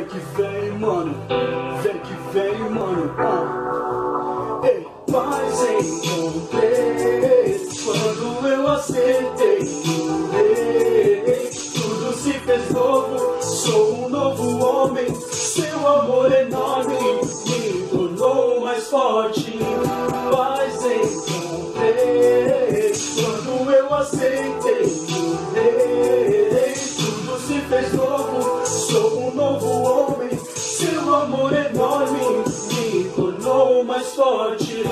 vem, mano. Vem que vem, mano. Ei, paz encontrei quando eu aceitei o rei. Tudo se fez novo, sou um novo homem. Seu amor enorme me tornou mais forte. Paz encontrei quando eu aceitei o rei. Tudo se fez novo, sou um novo homem. Seu amor enorme me tornou mais forte.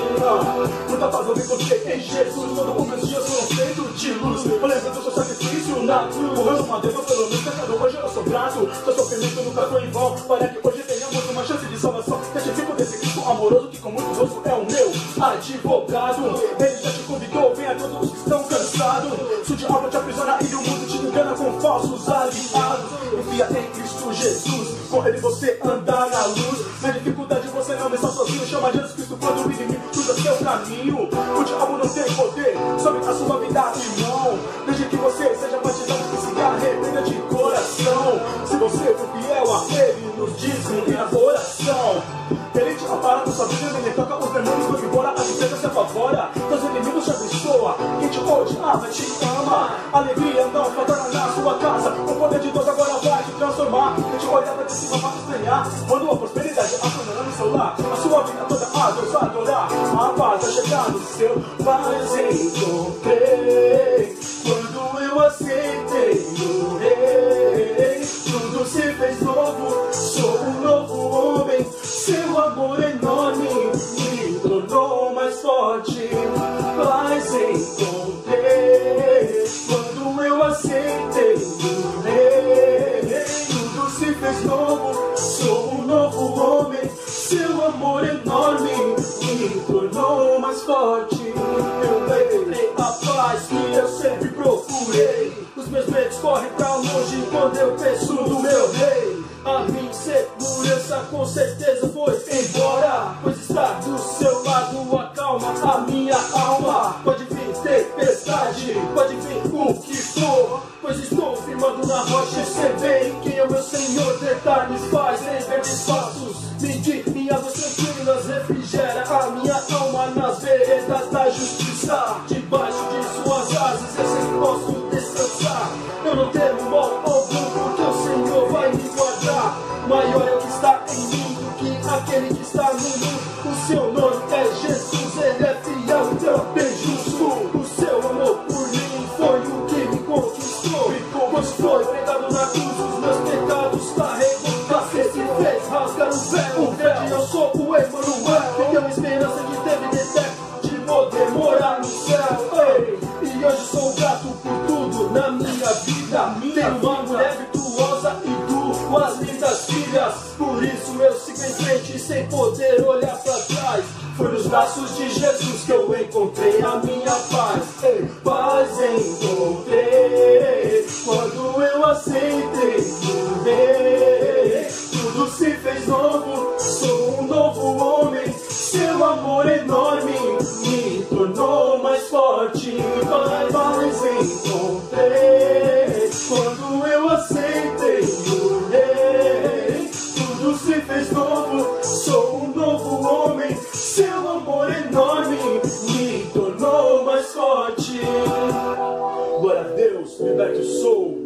Muita paz eu encontrei em Jesus. Todos os meus dias foram feitos de luz. Eu lembro do seu sacrifício na cruz. Morreu no madeiro pelo meu pecado, hoje eu sou grato. Seu sofrimento nunca foi em vão. Para que hoje tenhamos uma chance de salvação. Testifico desse Cristo amoroso que com muito gosto é o meu advogado. Ele já te convidou, vem a todos os que estão cansados. Se o diabo te aprisiona e o mundo te engana com falsos aliados, confia em Cristo Jesus, com ele você andar na luz. Na dificuldade você não está sozinho, chama Jesus Cristo quando o inimigo cruza seu caminho. O diabo não tem poder sobre a sua vida, irmão. Desde que você seja batizado e se arrependa de coração. Se você for fiel a ele, nos dízimos e na oração, ele te apara com sua vida, ele toca os demônios, vão embora, a tristeza se apavora. Teus inimigos te abençoa, quem te odiava te ama. Alegria não faltará na sua casa, o poder de Deus agora vai te transformar. Quem te olhava de cima vai estranhar, quando a prosperidade acompanhar no seu lar, a sua vida toda a Deus vai adorar. A paz vai chegar no seu. Paz encontrei quando eu aceitei o rei. Tudo se fez novo, sou um novo homem. Seu amor enorme me tornou mais forte. Paz encontrei quando eu aceitei o rei. Tudo se fez novo, sou um novo homem. Seu amor enorme me tornou mais forte. Eu encontrei a paz que eu sempre procurei. Os meus medos correm pra longe quando eu penso no meu rei. A minha insegurança com certeza foi embora, pois está do seu lado acalma a minha alma. Pode vir tempestade, pode vir o que for, pois estou firmado na rocha. Eu sei bem quem é o meu Senhor, detalhes faz em verdes passos. Me guia em águas tranquilas, refrigera a minha alma nas veredas da justiça. Debaixo de suas asas eu sempre posso descansar. Eu não temo mal algum, porque o Senhor vai me guardar. Maior é o que está em mim do que aquele que está no mundo. O seu nome é Jesus, ele é fiel, também justo. O seu amor por mim foi o que me conquistou. Pois foi pregado na cruz, os meus pecados carregou. Você se fez rasgar o véu. O véu, eu sou o Emmanuel. Tenho esperança de ter vida eterna, de poder morar no céu. Ei, e hoje sou grato por tudo na minha vida. Tenho uma mulher virtuosa e duas lindas filhas. Por isso eu sigo em frente sem poder olhar pra trás. Foi nos braços de Jesus que eu encontrei a minha paz. Ei, paz encontrei quando eu aceitei o rei. Tudo se fez novo, sou um novo homem. Seu amor enorme me tornou mais forte. Paz encontrei quando eu aceitei o rei. Tudo se fez novo, sou um novo homem. Seu amor enorme me tornou mais forte. Glória a Deus, liberto sou.